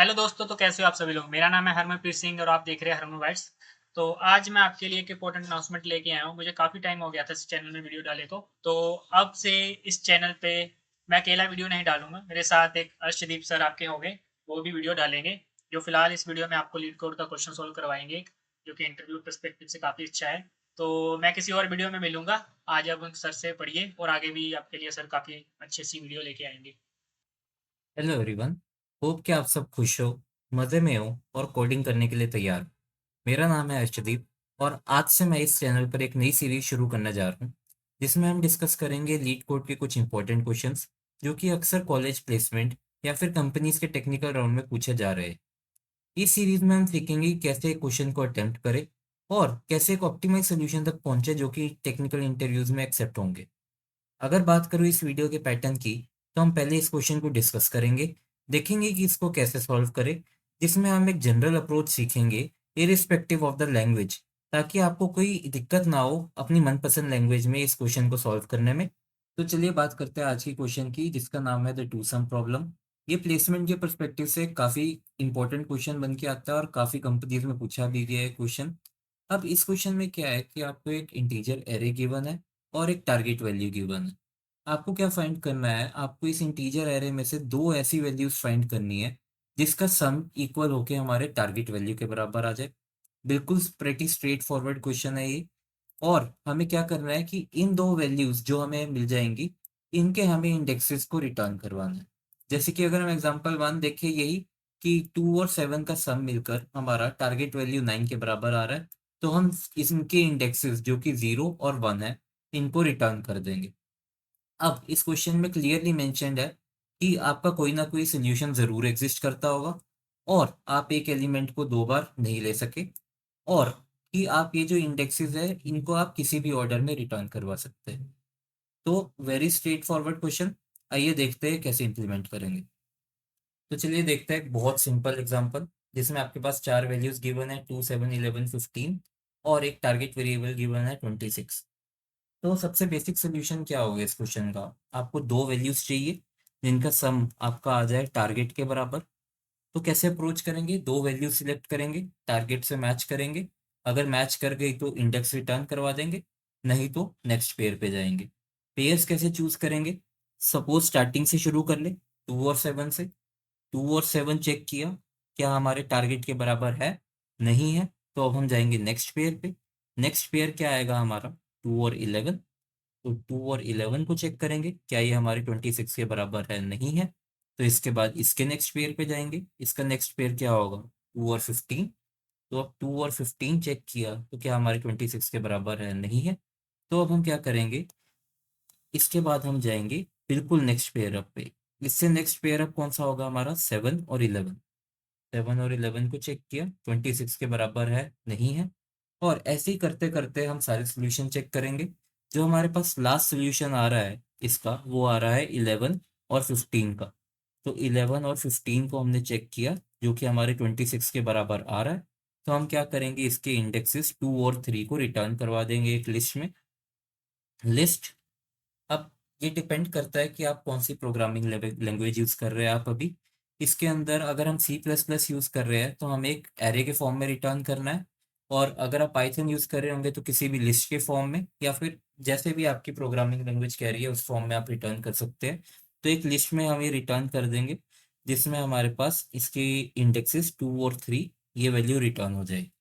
Hello दोस्तों, तो कैसे हो आप सभी लोग। मेरा नाम है हरमनप्रीत सिंह और आप देख रहे हैं हरमन वाइट्स। तो आज मैं आपके लिए एक इम्पोर्टेंट अनाउंसमेंट लेके आया हूँ। मुझे काफ़ी टाइम हो गया था इस चैनल में वीडियो डाले को। तो अब से इस चैनल पे मैं अकेला वीडियो नहीं डालूंगा, मेरे साथ एक अर्शदीप सर आपके होंगे, वो भी वीडियो डालेंगे। जो फिलहाल इस वीडियो में आपको लीड कोड का क्वेश्चन सोल्व करवाएंगे जो कि इंटरव्यू परस्पेक्टिव से काफ़ी अच्छा है। तो मैं किसी और वीडियो में मिलूंगा। आज अब उन सर से पढ़िए और आगे भी आपके लिए सर काफ़ी अच्छी सी वीडियो लेके आएंगे। Hello everyone. होप कि आप सब खुश हो, मज़े में हो और कोडिंग करने के लिए तैयार हो। मेरा नाम है अर्शदीप और आज से मैं इस चैनल पर एक नई सीरीज शुरू करने जा रहा हूँ जिसमें हम डिस्कस करेंगे लीड कोड के कुछ इंपॉर्टेंट क्वेश्चंस जो कि अक्सर कॉलेज प्लेसमेंट या फिर कंपनीज के टेक्निकल राउंड में पूछे जा रहे हैं। इस सीरीज में हम सीखेंगे कि कैसे एक क्वेश्चन को अटेम्प्ट करें और कैसे एक ऑप्टिमाइज सोल्यूशन तक पहुंचे जो कि टेक्निकल इंटरव्यूज में एक्सेप्ट होंगे। अगर बात करूँ इस वीडियो के पैटर्न की, तो हम पहले इस क्वेश्चन को डिस्कस करेंगे, देखेंगे कि इसको कैसे सॉल्व करें, जिसमें हम एक जनरल अप्रोच सीखेंगे इरिस्पेक्टिव ऑफ द लैंग्वेज, ताकि आपको कोई दिक्कत ना हो अपनी मनपसंद लैंग्वेज में इस क्वेश्चन को सॉल्व करने में। तो चलिए बात करते हैं आज की क्वेश्चन की, जिसका नाम है द टू सम प्रॉब्लम। ये प्लेसमेंट के परस्पेक्टिव से काफ़ी इंपॉर्टेंट क्वेश्चन बन के आता है और काफ़ी कंपनीज में पूछा भी गया है क्वेश्चन। अब इस क्वेश्चन में क्या है कि आपको एक इंटीजर एरे गिवन है और एक टारगेट वैल्यू गिवन है। आपको क्या फाइंड करना है, आपको इस इंटीजर एरे में से दो ऐसी वैल्यूज फाइंड करनी है जिसका सम इक्वल होके हमारे टारगेट वैल्यू के बराबर आ जाए। बिल्कुल प्रेटी स्ट्रेट फॉरवर्ड क्वेश्चन है ये। और हमें क्या करना है कि इन दो वैल्यूज जो हमें मिल जाएंगी, इनके हमें इंडेक्सेस को रिटर्न करवाना है। जैसे कि अगर हम एग्जांपल वन देखें, यही कि 2 और 7 का सम मिलकर हमारा टारगेट वैल्यू 9 के बराबर आ रहा है, तो हम इनके इंडेक्सेस जो कि 0 और 1 है, इनको रिटर्न कर देंगे। अब इस क्वेश्चन में क्लियरली मेंशन्ड है कि आपका कोई ना कोई सोल्यूशन जरूर एग्जिस्ट करता होगा और आप एक एलिमेंट को दो बार नहीं ले सके, और कि आप ये जो इंडेक्सेस है इनको आप किसी भी ऑर्डर में रिटर्न करवा सकते हैं। तो वेरी स्ट्रेट फॉरवर्ड क्वेश्चन। आइए देखते हैं कैसे इंप्लीमेंट करेंगे। तो चलिए देखते हैं एक बहुत सिंपल एग्जांपल जिसमें आपके पास चार वैल्यूज गिवन है, 2, 7, 11, 15, और एक टारगेट वेरिएबल गिवन है 26। तो सबसे बेसिक सोल्यूशन क्या होगा इस क्वेश्चन का। आपको दो वैल्यूज चाहिए जिनका सम आपका आ जाए टारगेट के बराबर। तो कैसे अप्रोच करेंगे, दो वैल्यू सिलेक्ट करेंगे, टारगेट से मैच करेंगे। अगर मैच कर गई तो इंडेक्स रिटर्न करवा देंगे, नहीं तो नेक्स्ट पेयर पे जाएंगे। पेयर्स कैसे चूज करेंगे, सपोज स्टार्टिंग से शुरू कर ले, 2 और 7 से। 2 और 7 चेक किया, क्या हमारे टारगेट के बराबर है, नहीं है, तो अब हम जाएंगे नेक्स्ट पेयर पे। नेक्स्ट पेयर क्या आएगा हमारा, 2 और 11। तो 2 और 11 को चेक करेंगे, क्या ये हमारे 26 के बराबर है, नहीं है, तो इसके बाद इसके नेक्स्ट पेयर पे जाएंगे। इसका नेक्स्ट पेयर क्या होगा, 2 और 15। तो अब 2 और 15 चेक किया तो क्या हमारे 26 के बराबर है, नहीं है, तो अब हम क्या करेंगे, इसके बाद हम जाएंगे बिल्कुल नेक्स्ट पेयर अप पे। इससे नेक्स्ट पेयर अप कौन सा होगा हमारा, 7 और 11। 7 और 11 को चेक किया, 26 के बराबर है, नहीं है, और ऐसे ही करते करते हम सारे सोल्यूशन चेक करेंगे। जो हमारे पास लास्ट सोल्यूशन आ रहा है इसका, वो आ रहा है 11 और 15 का। तो 11 और 15 को हमने चेक किया, जो कि हमारे 26 के बराबर आ रहा है। तो हम क्या करेंगे, इसके इंडेक्सेस 2 और 3 को रिटर्न करवा देंगे एक लिस्ट में। लिस्ट, अब ये डिपेंड करता है कि आप कौन सी प्रोग्रामिंग लैंग्वेज यूज कर रहे हैं आप अभी। इसके अंदर अगर हम C++ यूज कर रहे हैं तो हमें एक एरे के फॉर्म में रिटर्न करना है, और अगर आप पाइथन यूज कर रहे होंगे तो किसी भी लिस्ट के फॉर्म में, या फिर जैसे भी आपकी प्रोग्रामिंग लैंग्वेज कह रही है उस फॉर्म में आप रिटर्न कर सकते हैं। तो एक लिस्ट में हम ये रिटर्न कर देंगे जिसमें हमारे पास इसके इंडेक्सेस 2 और 3, ये वैल्यू रिटर्न हो जाएगी।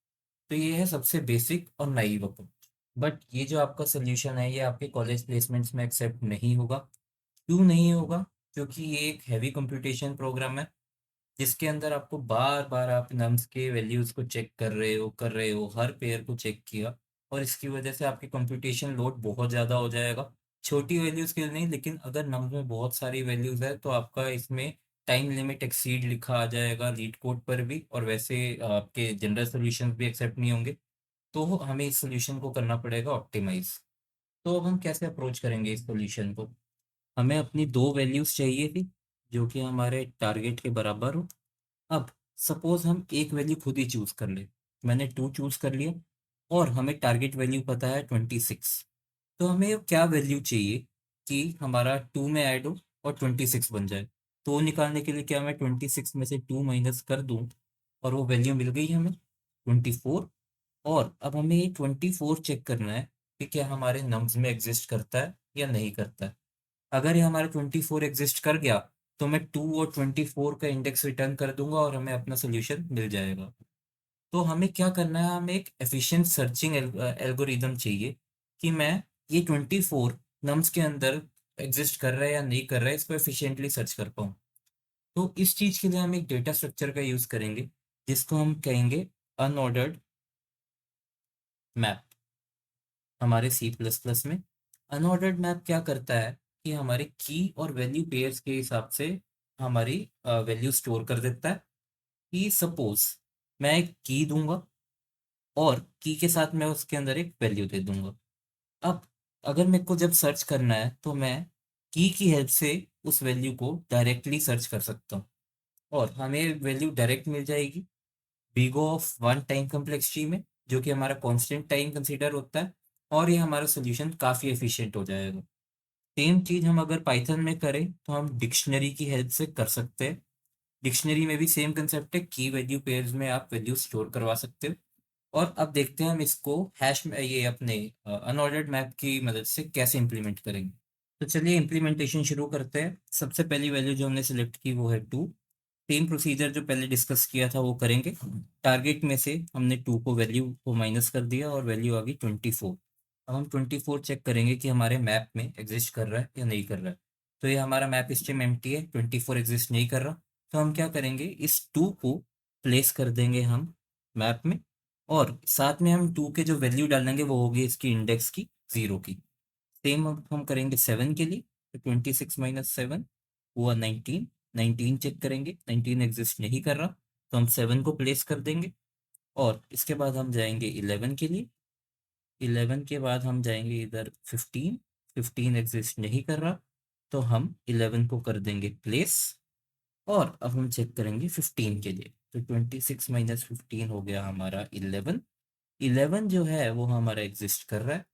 तो ये है सबसे बेसिक और नाइव अप्रोच। बट ये जो आपका सोल्यूशन है ये आपके कॉलेज प्लेसमेंट्स में एक्सेप्ट नहीं होगा। क्यों नहीं होगा, क्योंकि ये एक हैवी कंप्यूटेशन प्रोग्राम है जिसके अंदर आपको बार बार आप नम्स के वैल्यूज को चेक कर रहे हो, हर पेयर को चेक किया, और इसकी वजह से आपकी कंप्यूटेशन लोड बहुत ज़्यादा हो जाएगा। छोटी वैल्यूज के लिए नहीं, लेकिन अगर नम्स में बहुत सारी वैल्यूज है तो आपका इसमें टाइम लिमिट एक्सीड लिखा आ जाएगा लीड कोड पर भी, और वैसे आपके जनरल सोल्यूशन भी एक्सेप्ट नहीं होंगे। तो हमें इस सोल्यूशन को करना पड़ेगा ऑप्टिमाइज। तो अब हम कैसे अप्रोच करेंगे इस सोल्यूशन को। हमें अपनी दो वैल्यूज चाहिए थी जो कि हमारे टारगेट के बराबर हो। अब सपोज हम एक वैल्यू खुद ही चूज कर ले, मैंने 2 चूज कर लिया, और हमें टारगेट वैल्यू पता है 26। तो हमें क्या वैल्यू चाहिए कि हमारा 2 में ऐड हो और 26 बन जाए। तो वो निकालने के लिए क्या मैं 26 में से 2 माइनस कर दूं और वो वैल्यू मिल गई हमें 24। और अब हमें ये 24 चेक करना है कि क्या हमारे नम्स में एग्जिस्ट करता है या नहीं करता है। अगर ये हमारा 24 एग्जिस्ट कर गया तो मैं 2 और 24 का इंडेक्स रिटर्न कर दूंगा और हमें अपना सोल्यूशन मिल जाएगा। तो हमें क्या करना है, हमें एक एफिशिएंट सर्चिंग एल्गोरिदम चाहिए कि मैं ये 24 नम्स के अंदर एग्जिस्ट कर रहा है या नहीं कर रहा है, इसको एफिशिएंटली सर्च कर पाऊँ। तो इस चीज़ के लिए हम एक डेटा स्ट्रक्चर का यूज़ करेंगे जिसको हम कहेंगे अनऑर्डर्ड मैप। हमारे सी प्लस प्लस में अनऑर्डर्ड मैप क्या करता है कि हमारे की और वैल्यू पेयर्स के हिसाब से हमारी वैल्यू स्टोर कर देता है। कि सपोज मैं एक की दूंगा और की के साथ मैं उसके अंदर एक वैल्यू दे दूंगा। अब अगर मेरे को जब सर्च करना है तो मैं की हेल्प से उस वैल्यू को डायरेक्टली सर्च कर सकता हूँ और हमें वैल्यू डायरेक्ट मिल जाएगी big of one time complexity में, जो कि हमारा कांस्टेंट टाइम कंसीडर होता है। और ये हमारा सोल्यूशन काफ़ी एफिशिएंट हो जाएगा। सेम चीज़ हम अगर पाइथन में करें तो हम डिक्शनरी की हेल्प से कर सकते हैं। डिक्शनरी में भी सेम कंसेप्ट है, की वैल्यू पेयर्स में आप वैल्यू स्टोर करवा सकते हो। और अब देखते हैं हम इसको हैश में ये अपने अनऑर्डर्ड मैप की मदद से कैसे इंप्लीमेंट करेंगे। तो चलिए इम्प्लीमेंटेशन शुरू करते हैं। सबसे पहली वैल्यू जो हमने सेलेक्ट की वो है 2। सेम प्रोसीजर जो पहले डिस्कस किया था वो करेंगे। टारगेट में से हमने 2 को वैल्यू को माइनस कर दिया और वैल्यू आ गई 24। अब हम 24 चेक करेंगे कि हमारे मैप में एग्जिस्ट कर रहा है या नहीं कर रहा है। तो ये हमारा मैप इस टाइम एम्प्टी है, 24 एग्जिस्ट नहीं कर रहा। तो हम क्या करेंगे, इस 2 को प्लेस कर देंगे हम मैप में। और साथ में हम 2 के जो वैल्यू डालेंगे वो होगी इसकी इंडेक्स की 0 की। सेम अब हम करेंगे 7 के लिए। तो 26 माइनस 7 हुआ 19। 19 चेक करेंगे, 19 एग्जिस्ट नहीं कर रहा। तो हम 7 को प्लेस कर देंगे। और इसके बाद हम जाएंगे 11 के लिए। 11 के बाद हम जाएंगे इधर 15। 15 एग्जिस्ट नहीं कर रहा। तो हम 11 को कर देंगे प्लेस। और अब हम चेक करेंगे 15 के लिए। तो 26 माइनस 15 हो गया हमारा 11। 11 जो है वो हमारा एग्जिस्ट कर रहा है।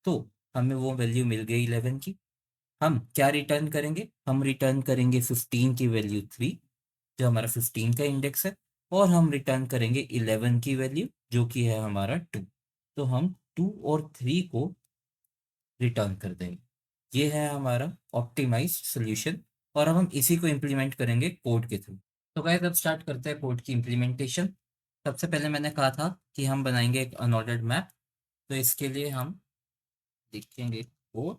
तो हमें वो वैल्यू मिल गई 11 की। हम क्या रिटर्न करेंगे, हम रिटर्न करेंगे 15 की वैल्यू 3, जो हमारा 15 का इंडेक्स है। और हम रिटर्न करेंगे 11 की वैल्यू जो कि है हमारा 2। तो हम 2 और 3 को रिटर्न कर देंगे। ये है हमारा ऑप्टिमाइज्ड सॉल्यूशन। और अब हम इसी को इम्प्लीमेंट करेंगे कोड के थ्रू। तो गाइस अब स्टार्ट करते हैं कोड की इम्प्लीमेंटेशन। सबसे पहले मैंने कहा था कि हम बनाएंगे एक अनऑर्डर्ड मैप। तो इसके लिए हम लिखेंगे कोड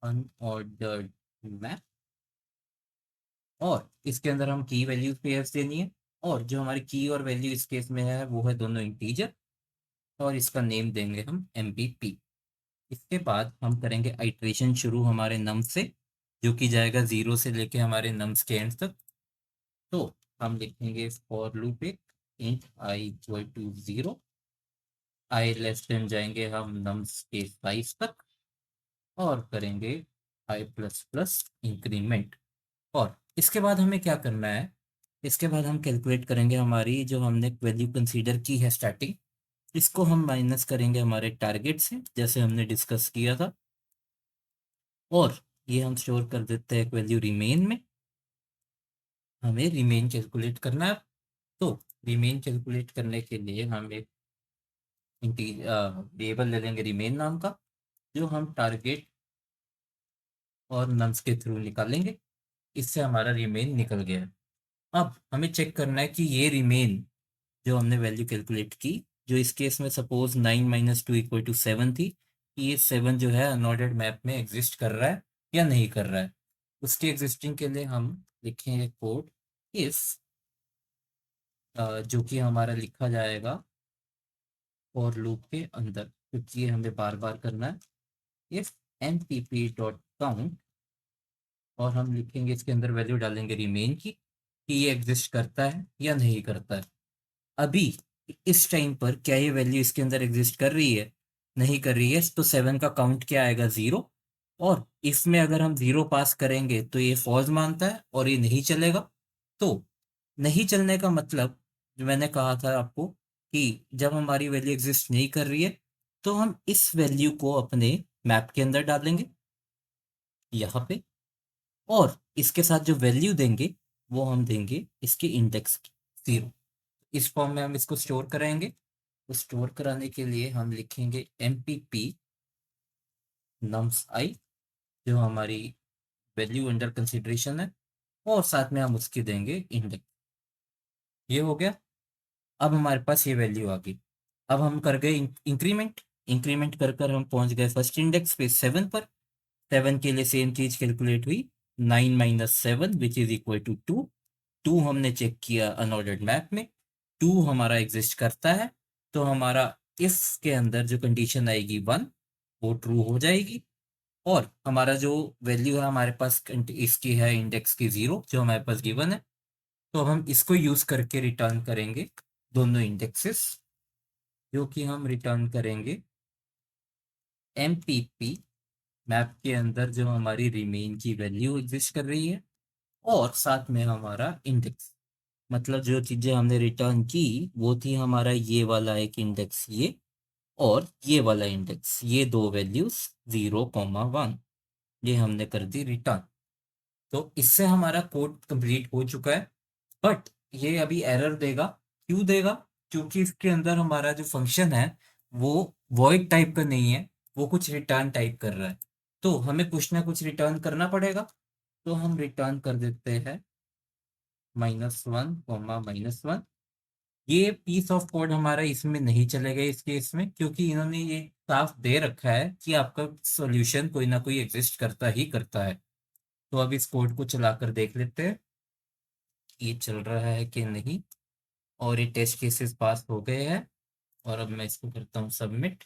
अनऑर्डर्ड मैप। और इसके अंदर हम की वैल्यू पेयर्स देनी है। और जो हमारी की और वैल्यू इस केस में है वो है दोनों इंटीजर। और इसका नेम देंगे हम MVP। इसके बाद हम करेंगे आइट्रेशन शुरू हमारे नम से, जो कि जाएगा 0 से लेके हमारे नम्स के एंड तक। तो हम लिखेंगे फॉर लूप एक int i equal to 0। I less than जाएंगे हम नम्स के साइज तक। और करेंगे आई प्लस प्लस इंक्रीमेंट। और इसके बाद हमें क्या करना है, इसके बाद हम कैलकुलेट करेंगे हमारी जो हमने वैल्यू कंसीडर की है स्टार्टिंग, इसको हम माइनस करेंगे हमारे टारगेट से जैसे हमने डिस्कस किया था। और ये हम स्टोर कर देते हैं एक वैल्यू रिमेन में। हमें रिमेन कैलकुलेट करना है। तो रिमेन कैलकुलेट करने के लिए हम एक वेरिएबल ले लेंगे रिमेन नाम का, जो हम टारगेट और नम्स के थ्रू निकालेंगे। इससे हमारा रिमेन निकल गया है। अब हमें चेक करना है कि ये रिमेन जो हमने वैल्यू कैलकुलेट की, जो इस केस में सपोज 9 माइनस 2 इक्वल टू 7 थी, कि ये 7 जो है अनऑर्डर्ड मैप में एग्जिस्ट कर रहा है या नहीं कर रहा है। उसकी एग्जिस्टिंग के लिए हम लिखेंगे कोड इफ, जो कि हमारा लिखा जाएगा फॉर लूप के अंदर, क्योंकि ये हमें बार बार करना है। इफ एमपीपी डॉट काउंट, और हम लिखेंगे इसके अंदर वैल्यू डालेंगे रिमेन की कि ये एग्जिस्ट करता है या नहीं करता है। अभी इस टाइम पर क्या ये वैल्यू इसके अंदर एग्जिस्ट कर रही है, नहीं कर रही है, तो 7 का काउंट क्या आएगा 0। और इसमें अगर हम 0 पास करेंगे तो ये फॉल्स मानता है और ये नहीं चलेगा। तो नहीं चलने का मतलब, जो मैंने कहा था आपको, कि जब हमारी वैल्यू एग्जिस्ट नहीं कर रही है तो हम इस वैल्यू को अपने मैप के अंदर डालेंगे यहाँ पे। और इसके साथ जो वैल्यू देंगे वो हम देंगे इसके इंडेक्स की 0। इस फॉर्म में हम इसको स्टोर कराएंगे। तो स्टोर कराने के लिए हम लिखेंगे MPP nums I, जो हमारी वैल्यू अंडर कंसिडरेशन है, और साथ में हम उसकी देंगे इंडेक्स। ये हो गया। अब हमारे पास ये वैल्यू आ गई। अब हम कर गए इंक्रीमेंट। इंक्रीमेंट कर कर हम पहुंच गए फर्स्ट इंडेक्स पे 7 पर। 7 के लिए सेम चीज कैलकुलेट हुई, 9 minus 7 which is equal to 2। 2 हमने चेक किया अनऑर्डर्ड मैप में, 2 हमारा एग्जिस्ट करता है। तो हमारा इसके अंदर जो कंडीशन आएगी 1, वो ट्रू हो जाएगी। और हमारा जो वैल्यू है हमारे पास इसकी है इंडेक्स की 0, जो हमारे पास गिवन है। तो अब हम इसको यूज करके रिटर्न करेंगे दोनों इंडेक्सेस, जो कि हम रिटर्न करेंगे MPP मैप के अंदर जो हमारी रिमेन की वैल्यू एग्जिस्ट कर रही है, और साथ में हमारा इंडेक्स। मतलब जो चीजें हमने रिटर्न की वो थी हमारा ये वाला एक इंडेक्स, ये और ये वाला इंडेक्स, ये दो वैल्यूज 0,1, ये हमने कर दी रिटर्न। तो इससे हमारा कोड कंप्लीट हो चुका है। बट ये अभी एरर देगा। क्यों देगा? क्योंकि इसके अंदर हमारा जो फंक्शन है वो वॉइड टाइप का नहीं है, वो कुछ रिटर्न टाइप कर रहा है। तो हमें कुछ ना कुछ रिटर्न करना पड़ेगा। तो हम रिटर्न कर देते हैं -1, -1। ये पीस ऑफ कोड हमारा इसमें नहीं चलेगा इस केस में, क्योंकि इन्होंने ये साफ दे रखा है कि आपका सॉल्यूशन कोई ना कोई एग्जिस्ट करता ही करता है। तो अब इस कोड को चलाकर देख लेते हैं ये चल रहा है कि नहीं। और ये टेस्ट केसेस पास हो गए हैं। और अब मैं इसको करता हूँ सबमिट।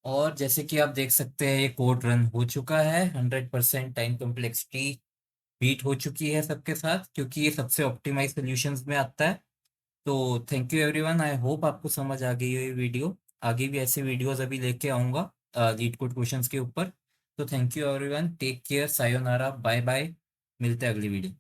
और जैसे कि आप देख सकते हैं ये कोड रन हो चुका है। 100% टाइम कॉम्प्लेक्सिटी बीट हो चुकी है सबके साथ, क्योंकि ये सबसे ऑप्टिमाइज सॉल्यूशंस में आता है। तो thank you everyone, I hope आपको समझ आ गई हो ये वीडियो। आगे भी ऐसे वीडियोस अभी लेके आऊँगा लीड कोड क्वेश्चंस के ऊपर। तो thank you everyone, take care, sayonara, bye bye. मिलते हैं अगली वीडियो।